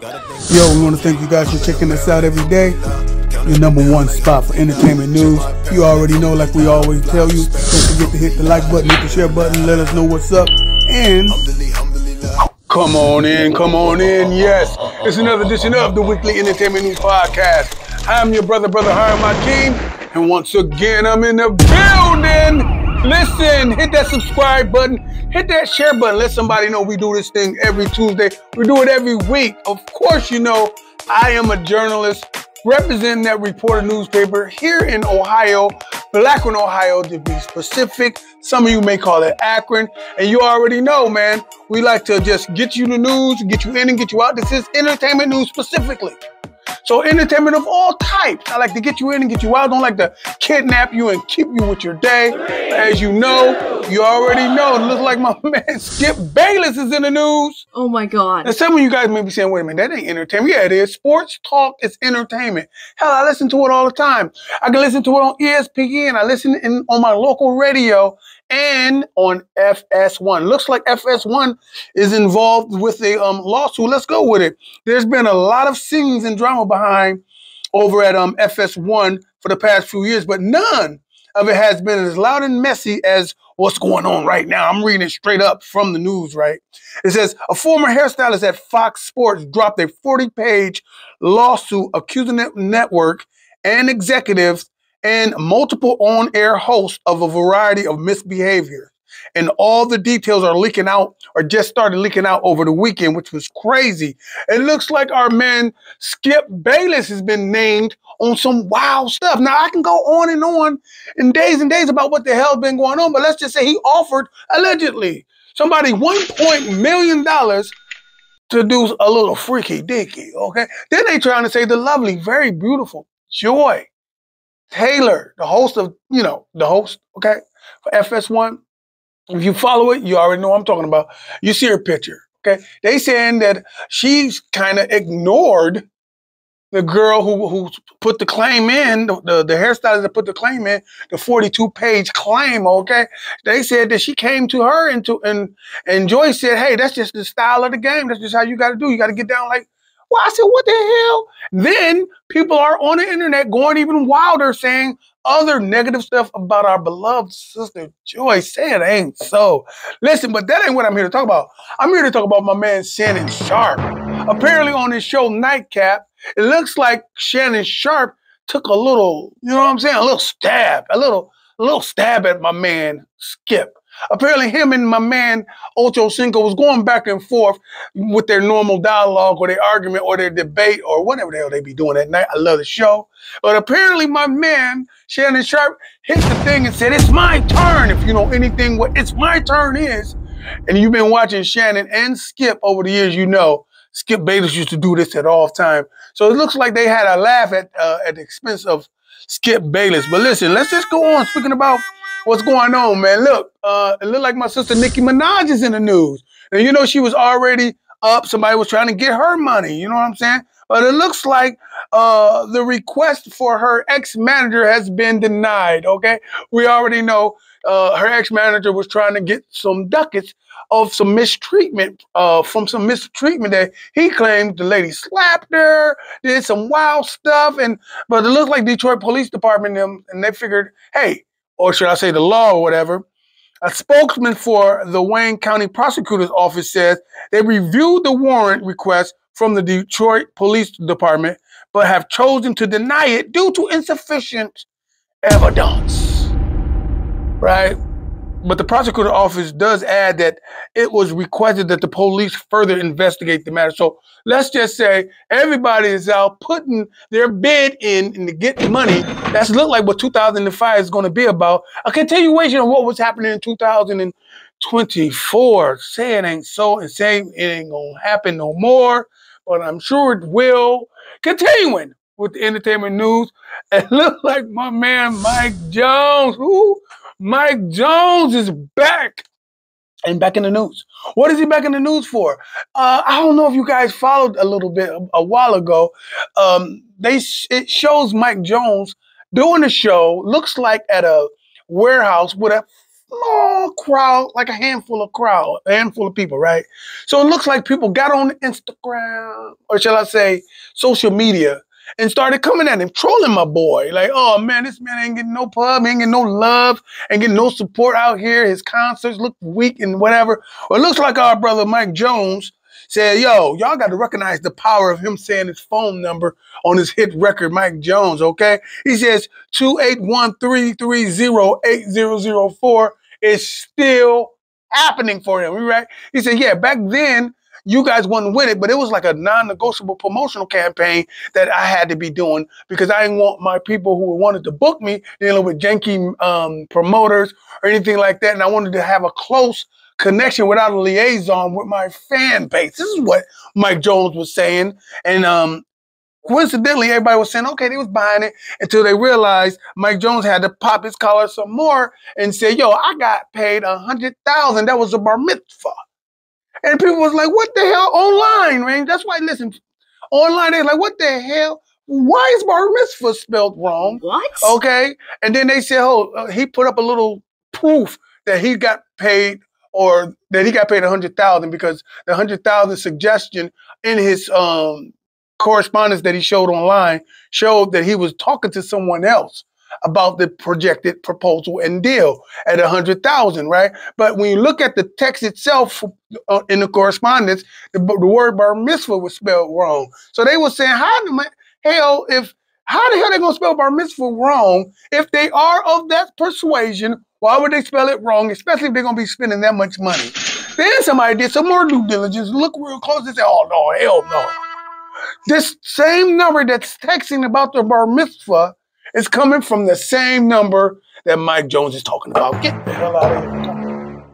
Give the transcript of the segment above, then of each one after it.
Yo, we want to thank you guys for checking us out every day. Your #1 spot for entertainment news. You already know, like we always tell you, don't forget to hit the like button, hit the share button, let us know what's up. And come on in. Yes, it's another edition of the Weekly Entertainment News Podcast. I'm your brother Hiram Hakeem, and once again, I'm in the building. Listen, hit that subscribe button, hit that share button. Let somebody know we do this thing every Tuesday. We do it every week. Of course, you know, I am a journalist representing that Reporter newspaper here in Ohio, Blackburn, Ohio, to be specific. Some of you may call it Akron. And you already know, man, we like to just get you the news, get you in and get you out. This is entertainment news specifically. So entertainment of all types. I like to get you in and get you out. I don't like to kidnap you and keep you with your day. As you know, you already know. It looks like my man Skip Bayless is in the news. Oh my God. And some of you guys may be saying, wait a minute, that ain't entertainment. Yeah, it is. Sports talk is entertainment. Hell, I listen to it all the time. I can listen to it on ESPN. I listen on my local radio and on FS1. Looks like FS1 is involved with a lawsuit. Let's go with it. There's been a lot of scenes and drama behind over at FS1 for the past few years, but none of it has been as loud and messy as what's going on right now. I'm reading it straight up from the news, right? It says, a former hairstylist at Fox Sports dropped a 40-page lawsuit accusing the network and executives and multiple on-air hosts of a variety of misbehavior. And all the details are leaking out, or just started leaking out over the weekend, which was crazy. It looks like our man Skip Bayless has been named on some wild stuff. Now, I can go on and days about what the hell's been going on, but let's just say he offered, allegedly, somebody $1 million to do a little freaky deaky, okay? Then they trying to say the lovely, very beautiful Joy Taylor, the host of, okay, for FS1. If you follow it, you already know what I'm talking about. You see her picture, okay? They saying that she's kind of ignored the girl who put the claim in, the hairstylist that put the claim in, the 42-page claim, okay? They said that she came to her and Joy said, hey, that's just the style of the game. That's just how you got to do. You got to get down like, well, I said, what the hell? Then people are on the internet going even wilder, saying other negative stuff about our beloved sister Joy. Say it ain't so. Listen, but that ain't what I'm here to talk about. I'm here to talk about my man Shannon Sharpe. Apparently on his show Nightcap, it looks like Shannon Sharpe took a little, you know what I'm saying? A little stab at my man Skip. Apparently him and my man Ocho Cinco was going back and forth with their normal dialogue or their argument or their debate or whatever the hell they be doing that night. I love the show. But apparently my man Shannon Sharpe hit the thing and said, it's my turn. If you know anything what it's my turn is, and you've been watching Shannon and Skip over the years, you know Skip Bayless used to do this at all time. So it looks like they had a laugh at the expense of Skip Bayless. But listen, let's just go on speaking about what's going on, man. Look, it looked like my sister Nicki Minaj is in the news. And you know, she was already up. Somebody was trying to get her money. You know what I'm saying? But it looks like the request for her ex-manager has been denied, okay? We already know her ex-manager was trying to get some ducats of some mistreatment, that he claimed the lady slapped her, did some wild stuff. But it looks like Detroit Police Department, and they figured, hey, or should I say the law or whatever, a spokesman for the Wayne County Prosecutor's Office says they reviewed the warrant request from the Detroit Police Department, but have chosen to deny it due to insufficient evidence, right? But the prosecutor's office does add that it was requested that the police further investigate the matter. So let's just say everybody is out putting their bid in to get money. That's look like what 2005 is going to be about. A continuation of what was happening in 2024. Say it ain't so and say it ain't going to happen no more, but I'm sure it will. Continuing with the entertainment news, it looked like my man Mike Jones, Mike Jones is back and back in the news. What is he back in the news for? I don't know if you guys followed a little bit a while ago. It shows Mike Jones doing a show, looks like at a warehouse with a small crowd, like a handful of people, right? So it looks like people got on Instagram, or shall I say, social media, and started coming at him, trolling my boy. Like, oh man, this man ain't getting no pub, ain't getting no love, ain't getting no support out here. His concerts look weak and whatever. Well, it looks like our brother Mike Jones said, yo, y'all got to recognize the power of him saying his phone number on his hit record, Mike Jones, okay? He says 281-330-8004 is still happening for him, right? He said, yeah, back then, you guys wouldn't win it, but it was like a non-negotiable promotional campaign that I had to be doing because I didn't want my people who wanted to book me dealing with janky promoters or anything like that, and I wanted to have a close connection without a liaison with my fan base. This is what Mike Jones was saying. And coincidentally, everybody was saying, okay, they was buying it until they realized Mike Jones had to pop his collar some more and say, yo, I got paid $100,000. That was a bar mitzvah. And people was like, what the hell? Online, man. That's why, listen, online, they're like, what the hell? Why is bar mitzvah spelled wrong? What? Okay. And then they said, oh, he put up a little proof that he got paid, or that he got paid $100,000, because the $100,000 suggestion in his correspondence that he showed online showed that he was talking to someone else about the projected proposal and deal at $100,000, right? But when you look at the text itself in the correspondence, the word bar mitzvah was spelled wrong. So they were saying, how the hell they gonna spell bar mitzvah wrong if they are of that persuasion? Why would they spell it wrong, especially if they're going to be spending that much money? Then somebody did some more due diligence, look real close and say, oh, no, hell no. This same number that's texting about the bar mitzvah is coming from the same number that Mike Jones is talking about. Get the hell out of here.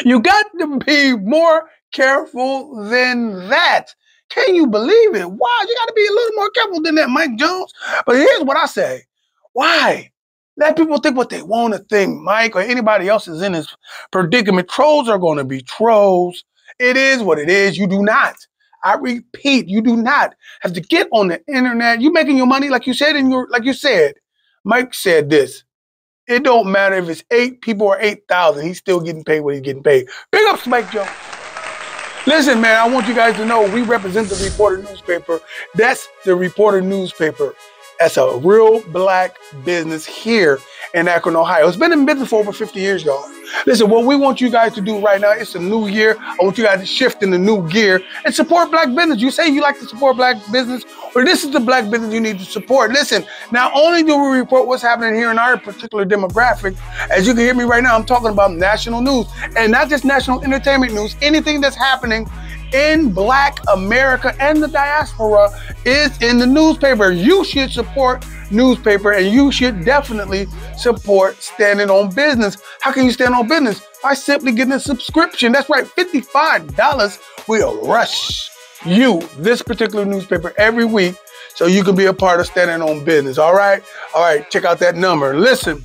You got to be more careful than that. Can you believe it? Why? You got to be a little more careful than that, Mike Jones. But here's what I say. Why? Let people think what they want to think. Mike or anybody else is in this predicament. Trolls are going to be trolls. It is what it is. You do not. I repeat, you do not have to get on the internet. You making your money, like you said, Mike said this. It don't matter if it's 8 people or 8,000. He's still getting paid what he's getting paid. Big ups, Mike Jones. Listen, man, I want you guys to know we represent the Reporter newspaper. That's the Reporter newspaper. That's a real black business here in Akron, Ohio. It's been in business for over 50 years, y'all. Listen, what we want you guys to do right now, it's a new year. I want you guys to shift in the new gear and support black business. You say you like to support black business, or this is the black business you need to support. Listen, not only do we report what's happening here in our particular demographic, as you can hear me right now, I'm talking about national news, and not just national entertainment news. Anything that's happening in Black America and the diaspora is in the newspaper. You should support newspaper, and you should definitely support standing on business. How can you stand on business? By simply getting a subscription. That's right, $55 will rush you this particular newspaper every week so you can be a part of standing on business. All right? All right, check out that number. Listen.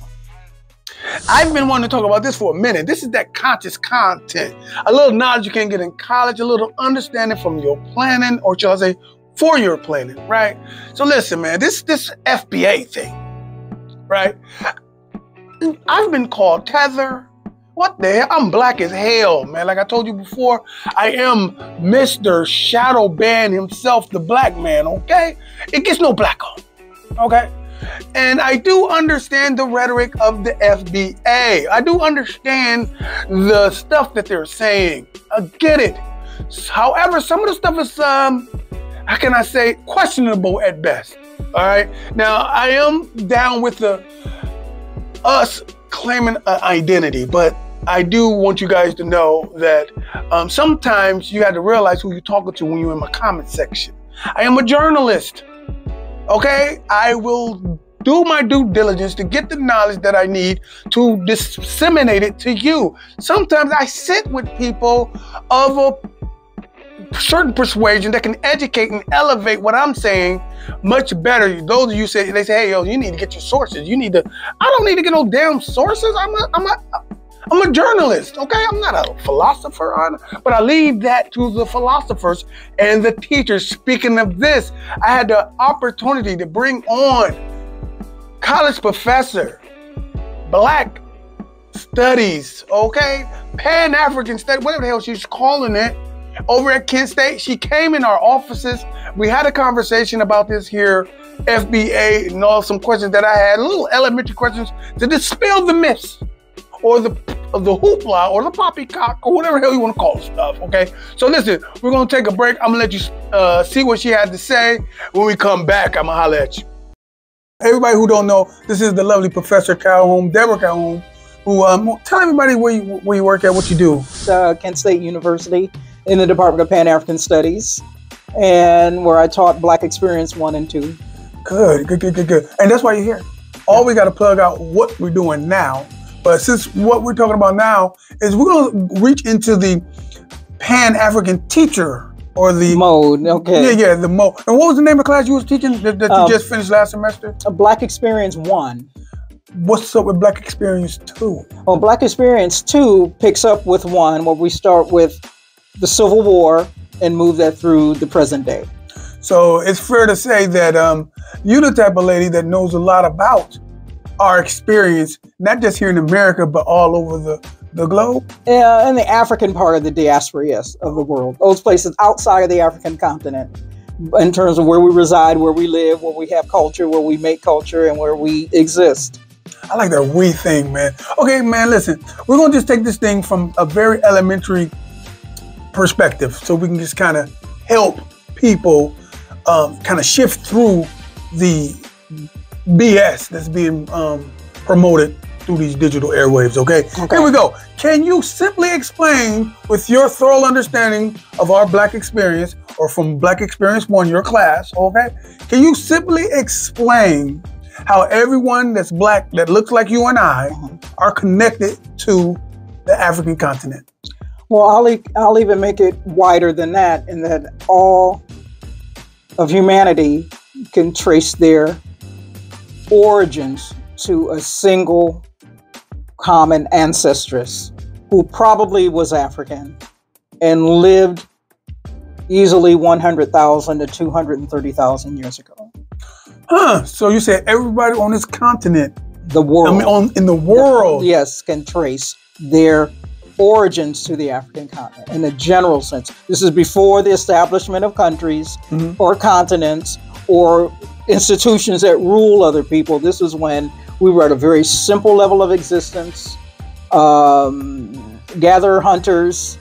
I've been wanting to talk about this for a minute. This is that conscious content. A little knowledge you can get in college, a little understanding from your planning, or shall I say, for your planning, right? So listen, man, this FBA thing, right? I've been called tether. What the hell? I'm black as hell, man. Like I told you before, I am Mr. Shadow Band himself, the black man, okay? It gets no black on, okay? And I do understand the rhetoric of the FBA. I do understand the stuff that they're saying. I get it. However, some of the stuff is, how can I say, questionable at best. All right. Now, I am down with us claiming an identity, but I do want you guys to know that sometimes you have to realize who you're talking to when you're in my comment section. I am a journalist. Okay, I will do my due diligence to get the knowledge that I need to disseminate it to you. Sometimes I sit with people of a certain persuasion that can educate and elevate what I'm saying much better. Those of you say, they say, hey, yo, you need to get your sources. You need to, I don't need to get no damn sources. I'm a journalist, okay? I'm not a philosopher, but I leave that to the philosophers and the teachers. Speaking of this, I had the opportunity to bring on college professor, black Studies, okay? Pan-African Studies, whatever the hell she's calling it, over at Kent State. She came in our offices. We had a conversation about this here, FBA, and all some questions that I had, little elementary questions to dispel the myths or the hoopla or the poppycock or whatever the hell you want to call the stuff, okay? So listen, we're going to take a break. I'm going to let you see what she had to say. When we come back, I'm going to holler at you. Everybody who don't know, this is the lovely Professor Calhoun, Deborah Calhoun, who tell everybody where you work at, what you do. Kent State University in the Department of Pan-African Studies, and where I taught Black Experience 1 and 2. Good. And that's why you're here. All we got to plug out what we're doing now. But since what we're talking about now is we're going to reach into the Pan-African teacher or the mode. Okay. Yeah, the mode. And what was the name of class you was teaching that you just finished last semester? Black Experience 1. What's up with Black Experience 2? Well, Black Experience 2 picks up with 1, where we start with the Civil War and move that through the present day. So it's fair to say that you're the type of lady that knows a lot about our experience, not just here in America, but all over the globe? Yeah, in the African part of the diaspora, yes, of the world. Those places outside of the African continent, in terms of where we reside, where we live, where we have culture, where we make culture, and where we exist. I like that we thing, man. Okay, man, listen, we're going to just take this thing from a very elementary perspective so we can just kind of help people kind of shift through the BS that's being promoted through these digital airwaves, okay? Here we go. Can you simply explain, with your thorough understanding of our Black experience, or from Black Experience 1, your class, okay? Can you simply explain how everyone that's Black, that looks like you and I, are connected to the African continent? Well, I'll even make it wider than that, in that all of humanity can trace their origins to a single common ancestress who probably was African and lived easily 100,000 to 230,000 years ago. So you said everybody on this continent, the world, I mean, in the world, yes, can trace their origins to the African continent in a general sense. This is before the establishment of countries or continents or institutions that rule other people. This is when we were at a very simple level of existence. Gatherer hunters,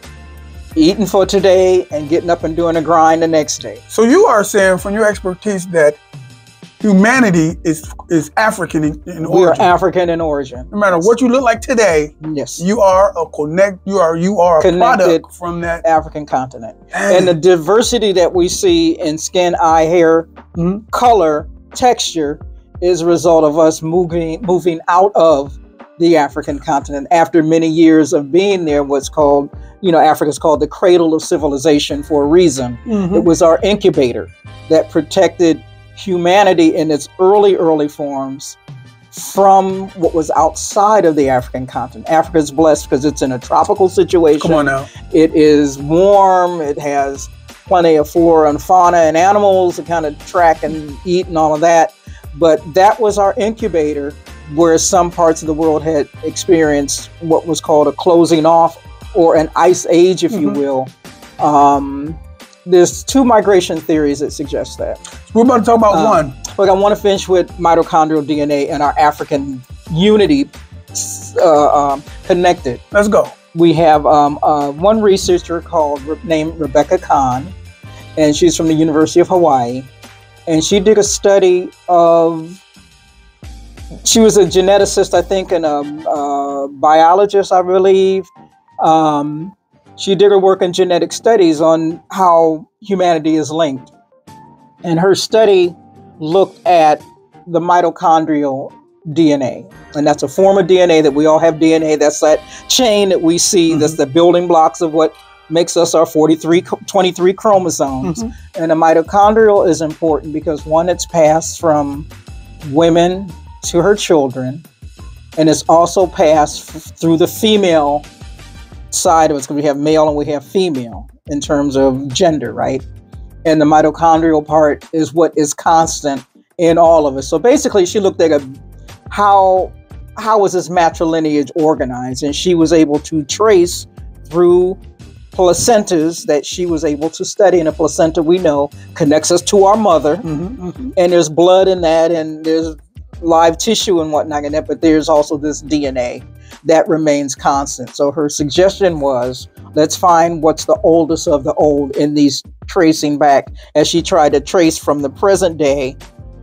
eating for today and getting up and doing a grind the next day. So you are saying, from your expertise, that humanity is African in origin. We are African in origin. No matter what you look like today, yes, you are a product from that African continent. And the diversity that we see in skin, eye, hair, color, texture is a result of us moving out of the African continent after many years of being there. What's called, Africa's called the cradle of civilization for a reason. It was our incubator that protected humanity in its early forms from what was outside of the African continent. Africa is blessed because it's in a tropical situation. Come on now. It is warm. It has plenty of flora and fauna and animals to kind of track and eat and all of that. But that was our incubator, where some parts of the world had experienced what was called a closing off, or an ice age, if you will. There's two migration theories that suggest that. We're about to talk about one. Look, I want to finish with mitochondrial DNA and our African unity connected. Let's go. We have one researcher named Rebecca Kahn, and she's from the University of Hawaii. And she did a study of, she was a geneticist, I think, and a biologist, I believe. She did her work in genetic studies on how humanity is linked. And her study looked at the mitochondrial DNA. And that's a form of DNA that we all have DNA. That's that chain that we see. That's the building blocks of what makes us our 23 chromosomes. And the mitochondrial is important because, one, it's passed from women to her children. And it's also passed through the female side of it, because we have male and we have female in terms of gender, right? And the mitochondrial part is what is constant in all of us. So basically, she looked at how how was this matrilineage organized? And she was able to trace through placentas that she was able to study. And a placenta, we know, connects us to our mother. And there's blood in that, and there's live tissue and whatnot in that, but there's also this DNA that remains constant. So her suggestion was, let's find what's the oldest of the old in these tracing back, as she tried to trace from the present day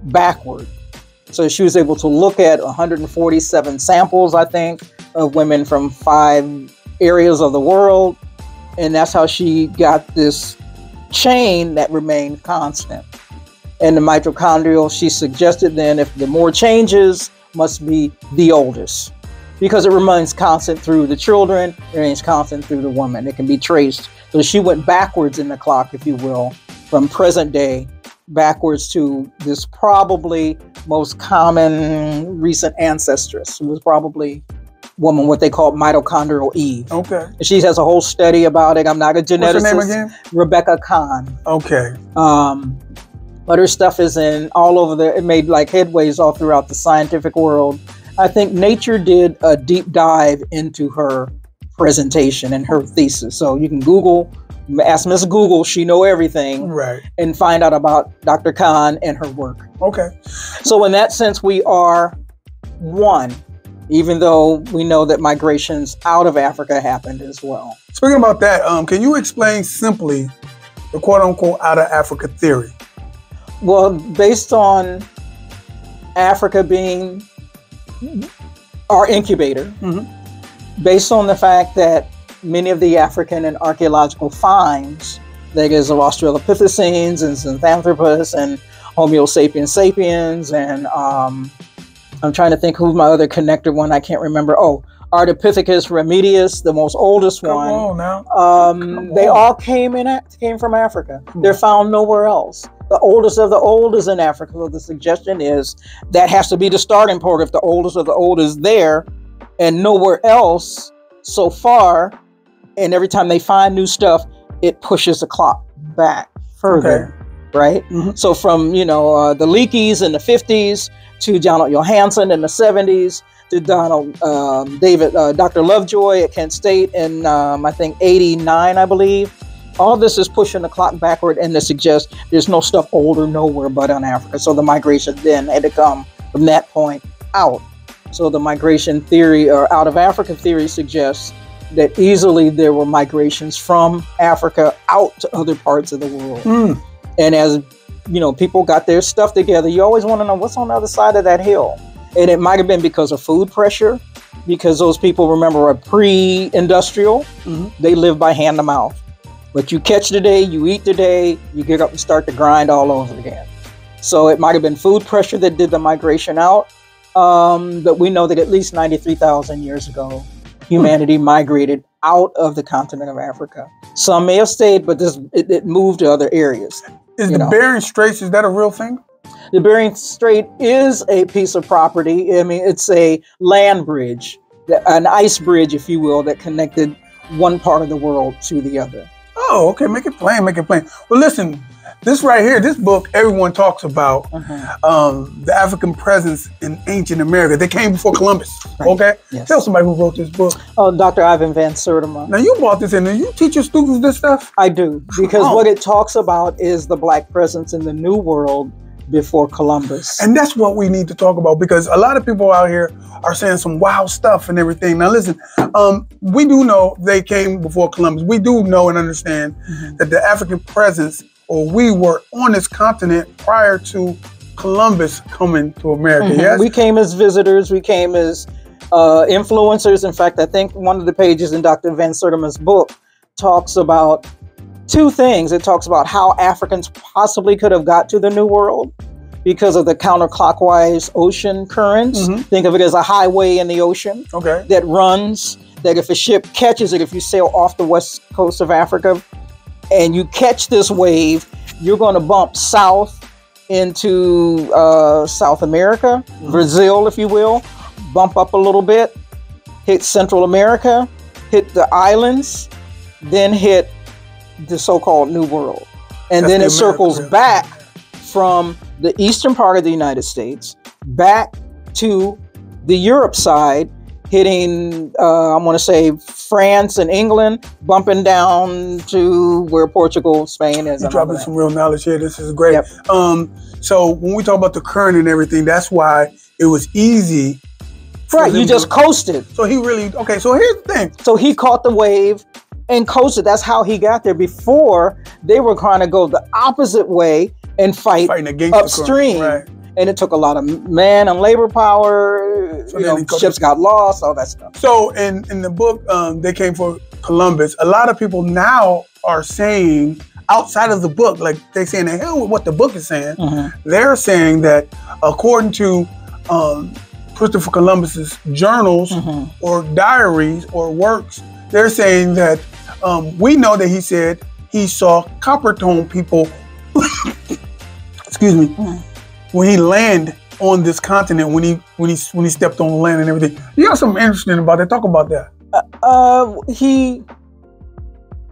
backward. So she was able to look at 147 samples, I think, of women from 5 areas of the world. And that's how she got this chain that remained constant. And the mitochondrial, she suggested then, if the more changes, must be the oldest, because it remains constant through the children, it remains constant through the woman. It can be traced. So she went backwards in the clock, if you will, from present day backwards to this probably most common recent ancestress, who was probably woman, what they call mitochondrial Eve. Okay. She has a whole study about it. I'm not a geneticist. What's her name again? Rebecca Kahn. Okay. But her stuff is in all over the, it made like headways all throughout the scientific world. I think Nature did a deep dive into her presentation and her thesis. So you can Google, ask Miss Google, she know everything. Right. And find out about Dr. Kahn and her work. Okay. So in that sense, we are one, even though we know that migrations out of Africa happened as well. Speaking about that, can you explain simply the quote-unquote out of Africa theory? Well, based on Africa being our incubator, based on the fact that many of the African and archaeological finds, that is of Australopithecines and Synanthropus and Homo sapiens sapiens, and I'm trying to think who's my other connected one. I can't remember. Oh, Ardipithecus remedius, the most oldest one. Come on now. They all came from Africa. They're found nowhere else. The oldest of the old is in Africa. So the suggestion is that has to be the starting point. If the oldest of the old is there and nowhere else so far, and every time they find new stuff, it pushes the clock back further, right? So from, you know, the Leakeys in the 50s to Donald Johanson in the 70s to Dr. Lovejoy at Kent State in, I think, 89, I believe. All this is pushing the clock backward, and to suggest there's no stuff older nowhere but in Africa. So the migration then had to come from that point out. So the migration theory, or out of Africa theory, suggests that easily there were migrations from Africa out to other parts of the world. And as you know, people got their stuff together, you always want to know what's on the other side of that hill. And it might have been because of food pressure, because those people, remember, are pre-industrial. They live by hand to mouth. But you catch today, you eat today, you get up and start to grind all over again. So it might have been food pressure that did the migration out. But we know that at least 93,000 years ago, humanity migrated out of the continent of Africa. Some may have stayed, but it moved to other areas. Is the Bering Straits, is that a real thing? The Bering Strait is a piece of property. I mean, it's a land bridge, an ice bridge, if you will, that connected one part of the world to the other. Oh, okay. Make it plain. Make it plain. Well, listen, this right here, this book, everyone talks about the African presence in ancient America. They came before Columbus. Right. Okay? Yes. Tell somebody who wrote this book. Oh, Dr. Ivan Van Sertima. Now, you brought this in. Do you teach your students this stuff? I do, because what it talks about is the Black presence in the New World before Columbus. And that's what we need to talk about, because a lot of people out here are saying some wild stuff and everything. Now listen, we do know they came before Columbus. We do know and understand that the African presence, or we were on this continent prior to Columbus coming to America, yes? We came as visitors, we came as influencers. In fact, I think one of the pages in Dr. Van Sertima's book talks about two things. It talks about how Africans possibly could have got to the New World because of the counterclockwise ocean currents. Think of it as a highway in the ocean that runs, that if a ship catches it, if you sail off the west coast of Africa and you catch this wave, you're going to bump south into South America, Brazil, if you will, bump up a little bit, hit Central America, hit the islands, then hit the so-called New World. And then it circles back from the eastern part of the United States back to the Europe side, hitting, I want to say, France and England, bumping down to where Portugal, Spain is. You're dropping some real knowledge here. This is great. Yep. So when we talk about the current and everything, that's why it was easy. Right, you just coasted. So he really, okay, so here's the thing. So he caught the wave and coasted. That's how he got there. Before, they were trying to go the opposite way and fighting against upstream. The current. Right. And it took a lot of man and labor power. So ships got lost, all that stuff. So in the book, they came for Columbus. A lot of people now are saying, outside of the book, like they saying the hell with what the book is saying. Mm-hmm. They're saying that according to Christopher Columbus's journals mm-hmm. or diaries or works, they're saying that we know that he said he saw copper tone people. Excuse me. Mm-hmm. When he landed on this continent, when he stepped on the land and everything. You got something interesting about that. Talk about that. He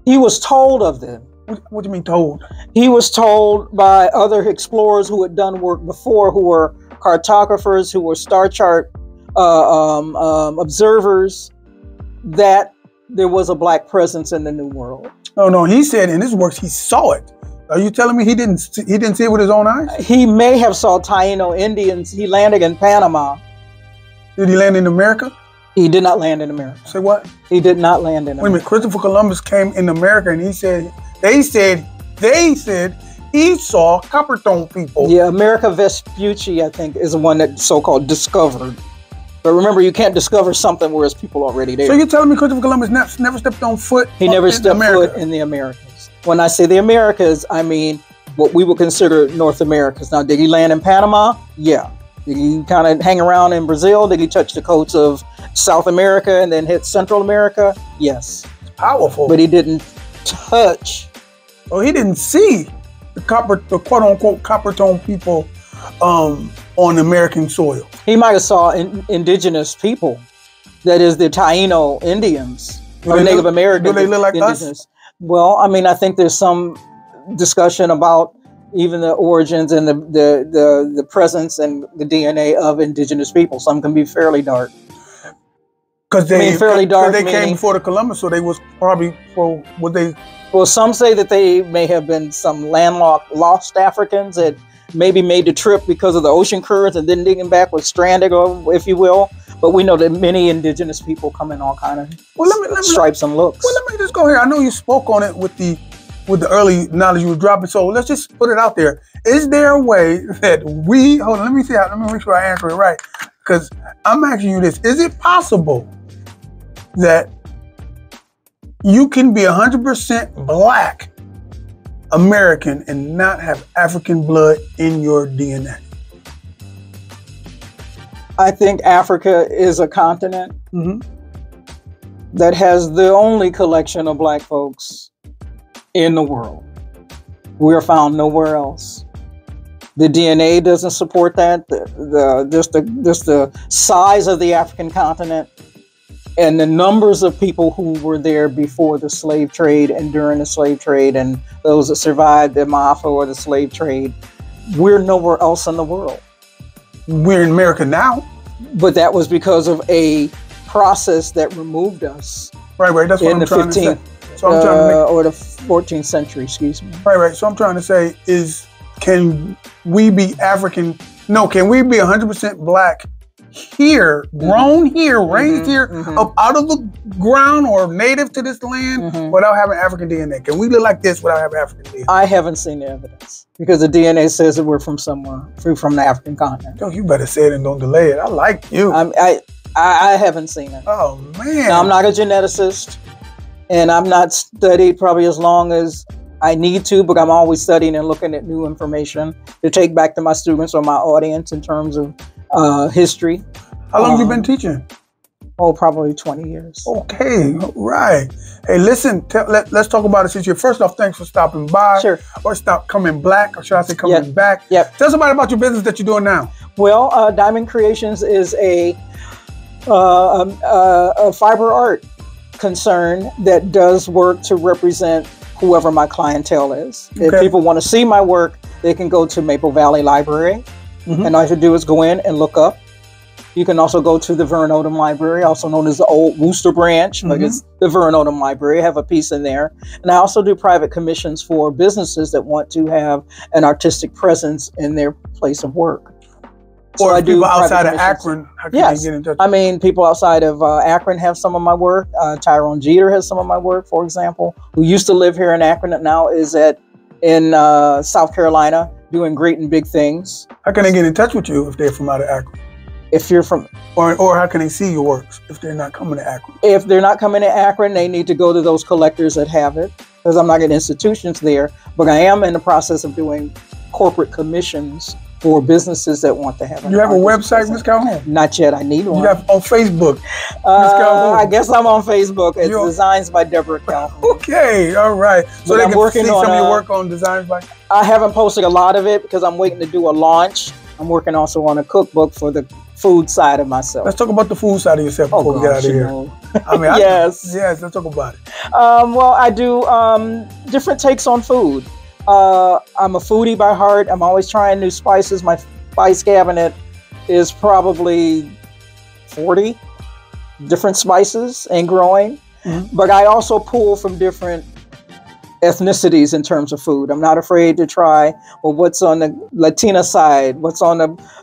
was told of them. What do you mean told? He was told by other explorers who had done work before, who were cartographers, who were star chart observers, that there was a black presence in the New World. No, he said in his works he saw it. Are you telling me he didn't see it with his own eyes? He may have saw Taino Indians. He landed in Panama. Did he land in America? He did not land in America. Say what? He did not land in America. Wait a minute, Christopher Columbus came in America and he said, they said he saw copper tone people. Yeah, America Vespucci, I think, is the one that so-called discovered. But remember, you can't discover something where there's people already there. So you're telling me Christopher Columbus never stepped on foot? He never stepped foot in the Americas. When I say the Americas, I mean what we would consider North Americas. Now, did he land in Panama? Yeah. Did he kind of hang around in Brazil? Did he touch the coasts of South America and then hit Central America? Yes. It's powerful. But he didn't touch. Oh, he didn't see the quote unquote copper tone people on American soil. He might have saw indigenous people. That is the Taino Indians or Native Americans. Do they look like us? Well, I mean, I think there's some discussion about even the origins and the presence and the DNA of indigenous people. Some can be fairly dark. Because they fairly dark. They came before the Columbus, so they was probably for what they. Well, some say that they may have been some landlocked, lost Africans that maybe made the trip because of the ocean currents and then digging back was stranded, or if you will. But we know that many indigenous people come in all kind of stripes and looks. Well, let me just go here. I know you spoke on it with the early knowledge you were dropping. So let's just put it out there. Is there a way that hold on, let me make sure I answer it right. Because I'm asking you this. Is it possible that you can be 100% black American and not have African blood in your DNA? I think Africa is a continent that has the only collection of black folks in the world. We're found nowhere else. The DNA doesn't support that. Just the size of the African continent and the numbers of people who were there before the slave trade and during the slave trade and those that survived the Maafa or the slave trade. We're nowhere else in the world. We're in America now. But that was because of a process that removed us. Right. That's what I'm trying to say. So I'm trying to or the 14th century, excuse me. Right. So I'm trying to say is, can we be African? No, can we be 100% black here, grown here, raised here, up out of the ground or native to this land without having African DNA? Can we live like this without having African DNA? I haven't seen the evidence because the DNA says that we're from somewhere, from the African continent. Oh, you better say it and don't delay it. I like you. I haven't seen it. Oh, man. Now, I'm not a geneticist and I'm not studied probably as long as I need to, but I'm always studying and looking at new information to take back to my students or my audience in terms of history. How long have you been teaching? Oh, probably 20 years. Okay, all right. Hey, listen, let's talk about it since you're first off, thanks for stopping by. Sure. Or stop coming black, or should I say coming back? Yep. Tell somebody about your business that you're doing now. Well, Diamond Creations is a fiber art concern that does work to represent whoever my clientele is. Okay. If people want to see my work, they can go to Maple Valley Library. And all you have to do is go in and look up You can also go to the Vern Odom Library, also known as the Old Worcester Branch, but it's the Vern Odom Library. I have a piece in there. And I also do private commissions for businesses that want to have an artistic presence in their place of work. So Or I do people outside of Akron, how can they get in touch? I mean, people outside of Akron have some of my work. Tyrone Jeter has some of my work, for example, who used to live here in Akron and now is in South Carolina doing great and big things. How can they get in touch with you if they're from out of Akron? If you're from... Or how can they see your works if they're not coming to Akron? If they're not coming to Akron, they need to go to those collectors that have it, because I'm not getting institutions there. But I am in the process of doing corporate commissions for businesses that want to have it. You have a website, Ms. Calhoun? Not yet. I need one. You have on Facebook, Ms. Calhoun? I guess I'm on Facebook. It's Designs by Deborah Calhoun. Okay, all right. So they can see some of your work on Designs by... I haven't posted a lot of it because I'm waiting to do a launch. I'm working also on a cookbook for the food side of myself. Let's talk about the food side of yourself before we get out of here. I mean, yes, let's talk about it. Well, I do different takes on food. I'm a foodie by heart. I'm always trying new spices. My spice cabinet is probably 40 different spices and growing. But I also pull from different ethnicities in terms of food. I'm not afraid to try, well, what's on the Latina side, what's on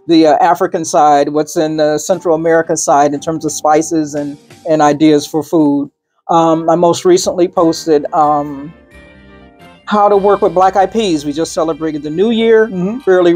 the African side, what's in the Central America side in terms of spices and ideas for food. I most recently posted how to work with black eyed peas. We just celebrated the New Year fairly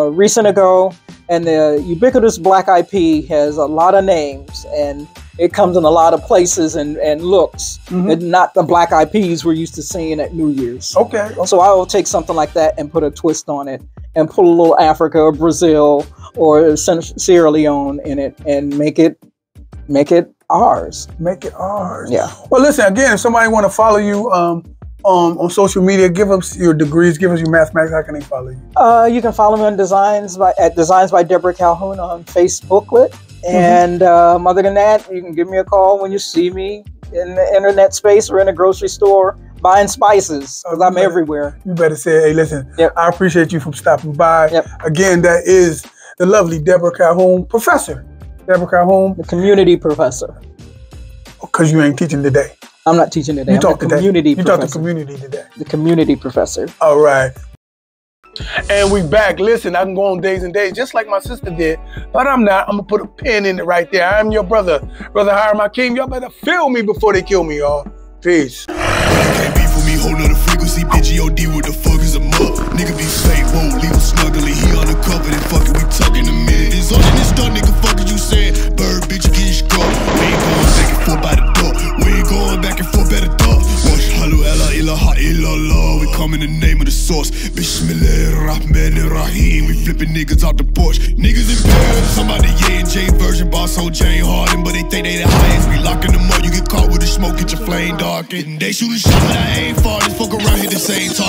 recent ago, and the ubiquitous black eyed pea has a lot of names, and it comes in a lot of places and looks, and not the black eyed peas we're used to seeing at New Year's. Okay. So I will take something like that and put a twist on it, and put a little Africa or Brazil or Sierra Leone in it, and make it ours. Make it ours. Yeah. Well, listen, again, if somebody want to follow you on social media, give us your degrees, give us your mathematics. How can they follow you? You can follow me on Designs by Deborah Calhoun on Facebooklet. And other than that, you can give me a call when you see me in the internet space or in a grocery store buying spices, because I'm everywhere. You better say, hey, listen, I appreciate you for stopping by. Again, that is the lovely Deborah Calhoun, Professor Deborah Calhoun. The community professor. Because you ain't teaching today. I'm not teaching today. You taught the community today. You taught the community today. The community professor. All right. And we back. Listen, I can go on days and days, just like my sister did, but I'm not. I'm gonna put a pin in it right there. I'm your brother, Brother Hiram Hakeem. Y'all better feel me before they kill me, y'all. Peace. Can't beef with me, whole nother frequency. BGOD, what the fuck is a mug? Nigga be fake, won't leave him snuggly. He undercover, then fucking we talking a minute. It's on in this stuff, nigga, fuck is you saying? Bird, bitch, get your skull. We ain't going back and forth by the door. We ain't going back and forth by the door. Wash halu ella ilaha illallah. We come in the name of the source. Bismillahirrahmanirrahim. We flipping niggas out the porch. Niggas in Paris, somebody J version, boss on Jane Harden, but they think they the highest. We locking them up, you get caught with the smoke, get your flame darkened. They shoot a shot, but I ain't far. Just fuck around, hit the same target.